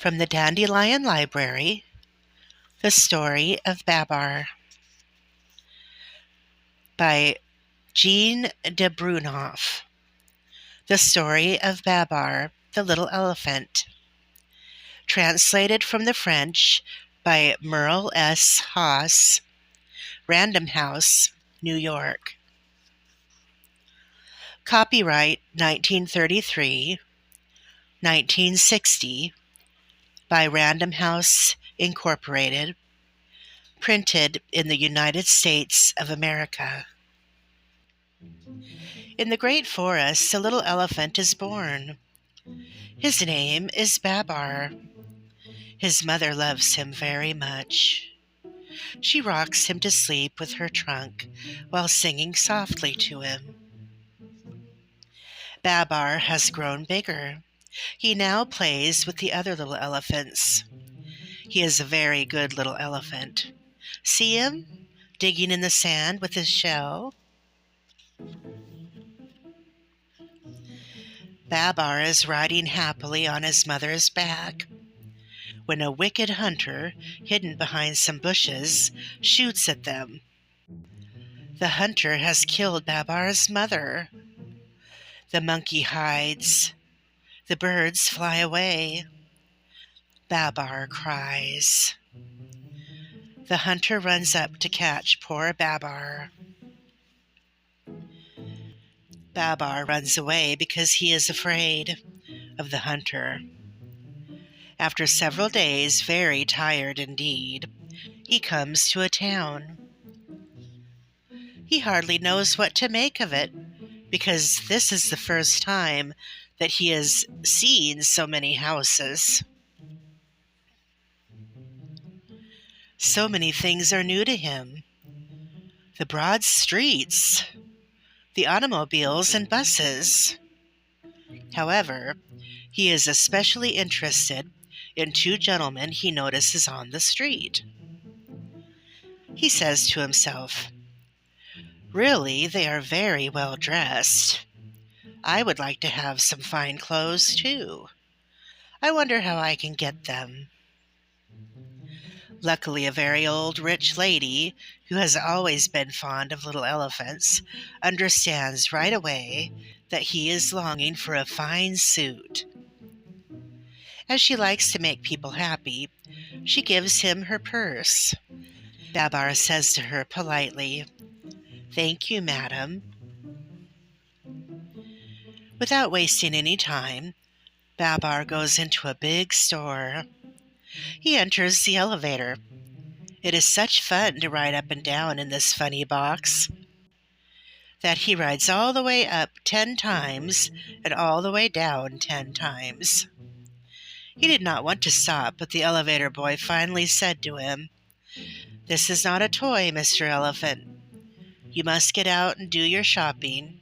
From the Dandelion Library, The Story of Babar by Jean De Brunhoff. The Story of Babar, the Little Elephant. Translated from the French by Merle S. Haas, Random House, New York. Copyright 1933, 1960 by Random House, Incorporated. Printed in the United States of America. In the great forest, a little elephant is born. His name is Babar. His mother loves him very much. She rocks him to sleep with her trunk while singing softly to him. Babar has grown bigger. He now plays with the other little elephants. He is a very good little elephant. See him digging in the sand with his shell? Babar is riding happily on his mother's back when a wicked hunter, hidden behind some bushes, shoots at them. The hunter has killed Babar's mother. The monkey hides. The birds fly away. Babar cries. The hunter runs up to catch poor Babar. Babar runs away because he is afraid of the hunter. After several days, very tired indeed, he comes to a town. He hardly knows what to make of it, because this is the first time that he has seen so many houses. So many things are new to him. The broad streets, the automobiles and buses. However, he is especially interested in two gentlemen he notices on the street. He says to himself, "Really, they are very well dressed. I would like to have some fine clothes, too. I wonder how I can get them." Luckily, a very old rich lady, who has always been fond of little elephants, understands right away that he is longing for a fine suit. As she likes to make people happy, she gives him her purse. Babar says to her politely, "Thank you, madam." Without wasting any time, Babar goes into a big store. He enters the elevator. It is such fun to ride up and down in this funny box that he rides all the way up 10 times and all the way down 10 times. He did not want to stop, but the elevator boy finally said to him, "This is not a toy, Mr. Elephant. You must get out and do your shopping.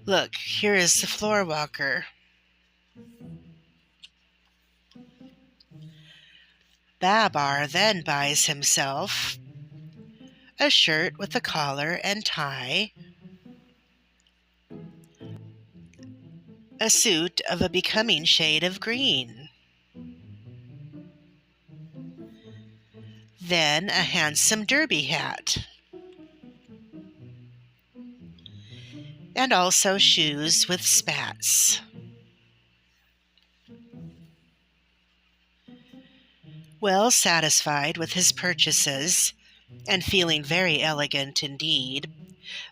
Look, here is the floor walker." Babar then buys himself a shirt with a collar and tie, a suit of a becoming shade of green, then a handsome derby hat, and also shoes with spats. Well satisfied with his purchases, and feeling very elegant indeed,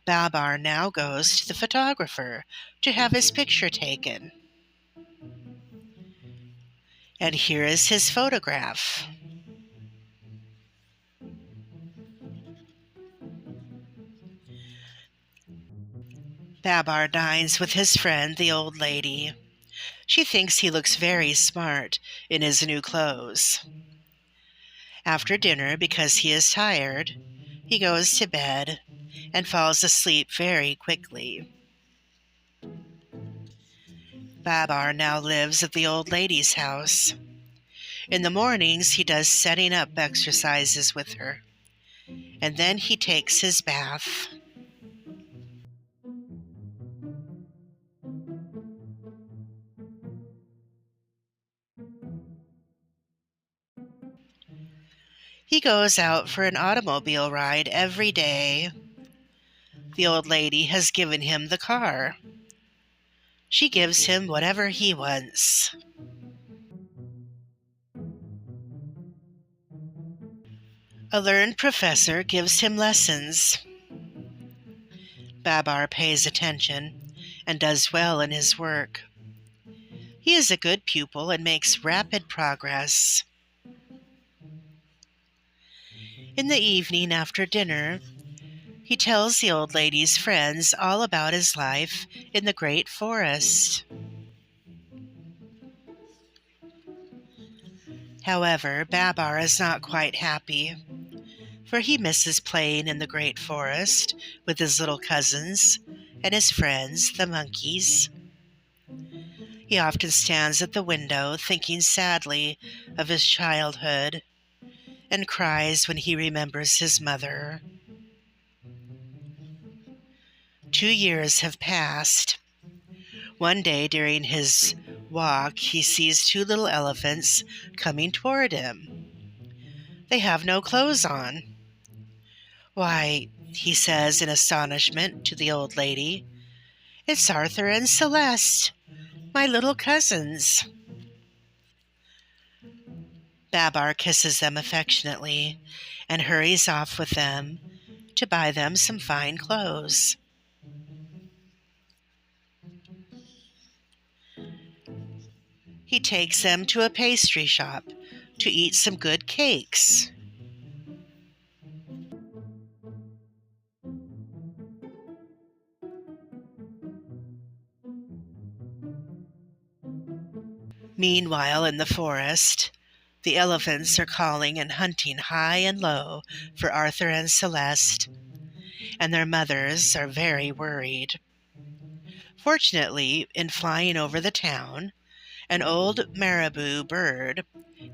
Babar now goes to the photographer to have his picture taken. And here is his photograph. Babar dines with his friend, the old lady. She thinks he looks very smart in his new clothes. After dinner, because he is tired, he goes to bed and falls asleep very quickly. Babar now lives at the old lady's house. In the mornings, he does setting up exercises with her, and then he takes his bath. He goes out for an automobile ride every day. The old lady has given him the car. She gives him whatever he wants. A learned professor gives him lessons. Babar pays attention and does well in his work. He is a good pupil and makes rapid progress. In the evening after dinner, he tells the old lady's friends all about his life in the great forest. However, Babar is not quite happy, for he misses playing in the great forest with his little cousins and his friends, the monkeys. He often stands at the window thinking sadly of his childhood and cries when he remembers his mother. 2 years have passed. One day during his walk, he sees two little elephants coming toward him. They have no clothes on. "Why," he says in astonishment to the old lady, "it's Arthur and Celeste, my little cousins." Babar kisses them affectionately and hurries off with them to buy them some fine clothes. He takes them to a pastry shop to eat some good cakes. Meanwhile, in the forest, the elephants are calling and hunting high and low for Arthur and Celeste, and their mothers are very worried. Fortunately, in flying over the town, an old marabou bird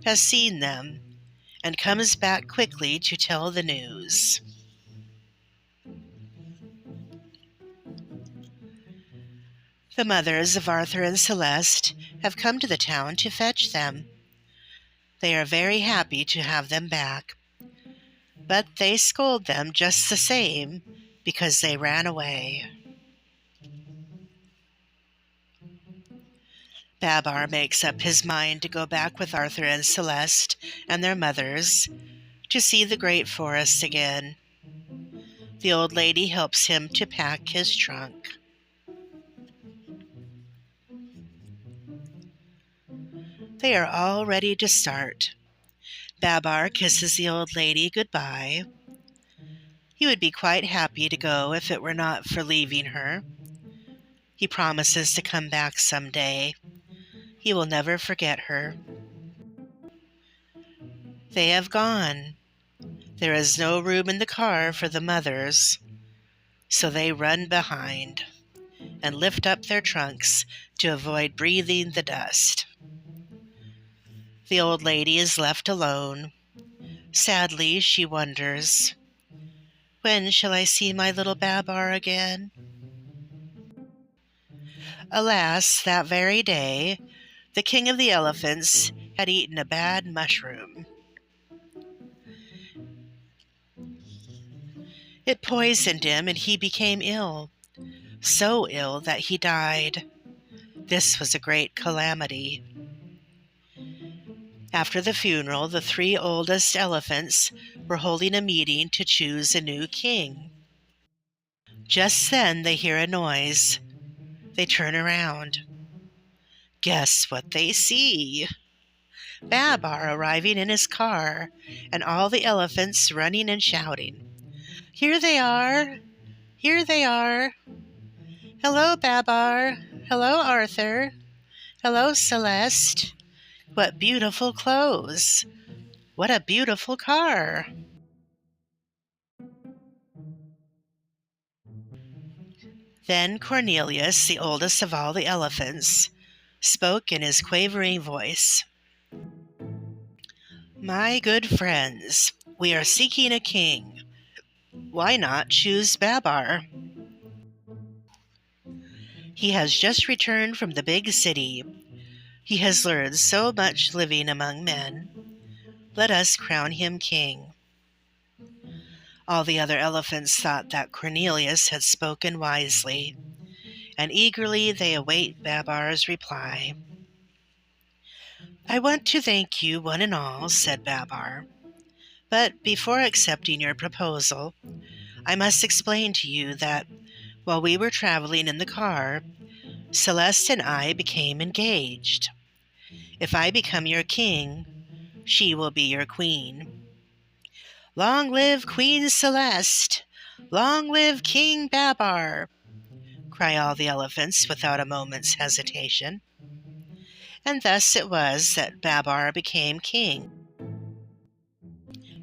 has seen them and comes back quickly to tell the news. The mothers of Arthur and Celeste have come to the town to fetch them. They are very happy to have them back, but they scold them just the same because they ran away. Babar makes up his mind to go back with Arthur and Celeste and their mothers to see the great forest again. The old lady helps him to pack his trunk. They are all ready to start. Babar kisses the old lady goodbye. He would be quite happy to go if it were not for leaving her. He promises to come back some day. He will never forget her. They have gone. There is no room in the car for the mothers, so they run behind and lift up their trunks to avoid breathing the dust. The old lady is left alone. Sadly, she wonders, "When shall I see my little Babar again?" Alas, that very day, the king of the elephants had eaten a bad mushroom. It poisoned him and he became ill, so ill that he died. This was a great calamity. After the funeral, the three oldest elephants were holding a meeting to choose a new king. Just then they hear a noise. They turn around. Guess what they see? Babar arriving in his car, and all the elephants running and shouting, "Here they are! Here they are! Hello, Babar! Hello, Arthur! Hello, Celeste! What beautiful clothes! What a beautiful car!" Then Cornelius, the oldest of all the elephants, spoke in his quavering voice. "My good friends, we are seeking a king. Why not choose Babar? He has just returned from the big city. He has learned so much living among men. Let us crown him king." All the other elephants thought that Cornelius had spoken wisely, and eagerly they await Babar's reply. "I want to thank you, one and all," said Babar. "But before accepting your proposal, I must explain to you that while we were traveling in the car, Celeste and I became engaged. If I become your king, she will be your queen." "Long live Queen Celeste! Long live King Babar!" cry all the elephants without a moment's hesitation. And thus it was that Babar became king.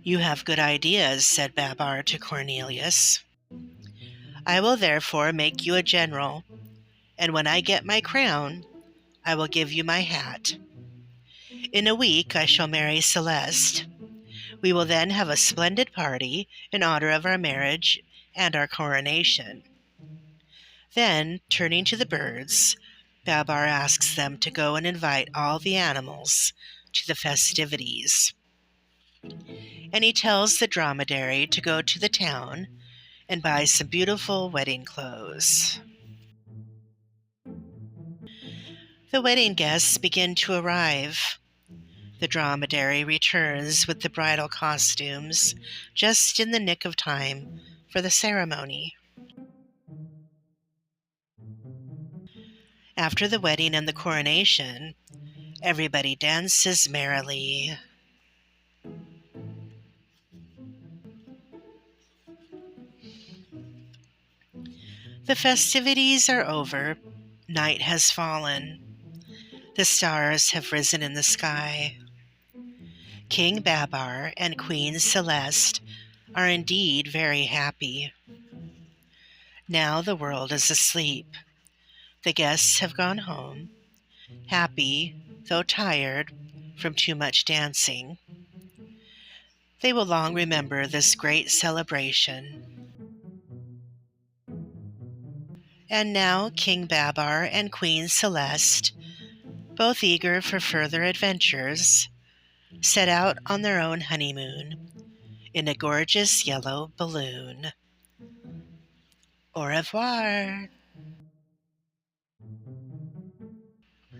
"You have good ideas," said Babar to Cornelius. "I will therefore make you a general, and when I get my crown, I will give you my hat. In a week I shall marry Celeste. We will then have a splendid party in honor of our marriage and our coronation." Then, turning to the birds, Babar asks them to go and invite all the animals to the festivities. And he tells the dromedary to go to the town and buy some beautiful wedding clothes. The wedding guests begin to arrive. The dromedary returns with the bridal costumes just in the nick of time for the ceremony. After the wedding and the coronation, everybody dances merrily. The festivities are over. Night has fallen. The stars have risen in the sky. King Babar and Queen Celeste are indeed very happy. Now the world is asleep. The guests have gone home, happy though tired from too much dancing. They will long remember this great celebration. And now King Babar and Queen Celeste, both eager for further adventures, set out on their own honeymoon in a gorgeous yellow balloon. Au revoir.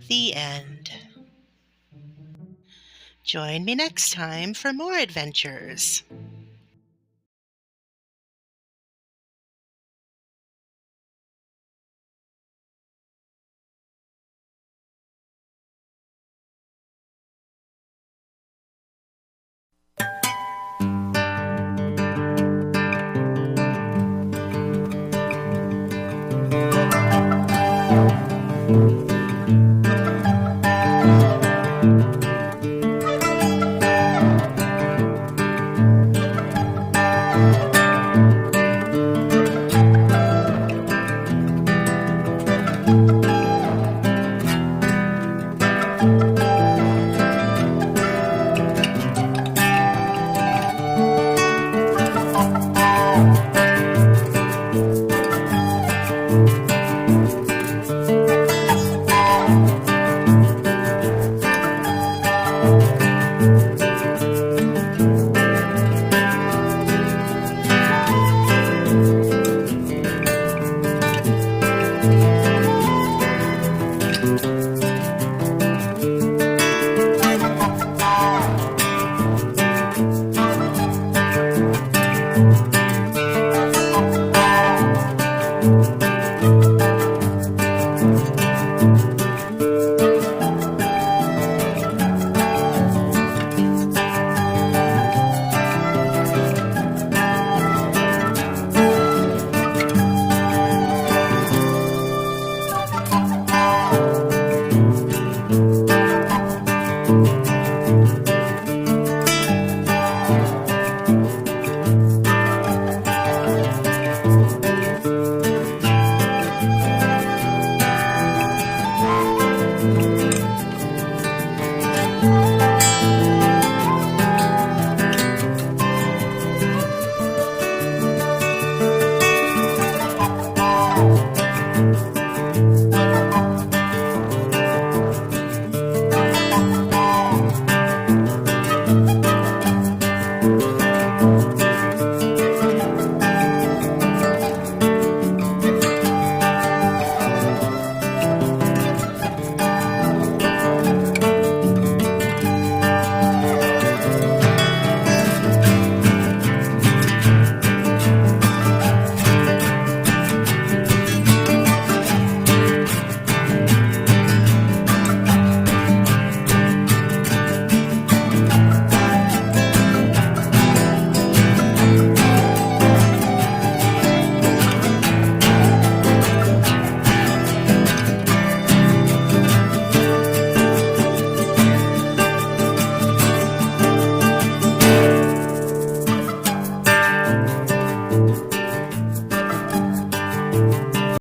The end. Join me next time for more adventures.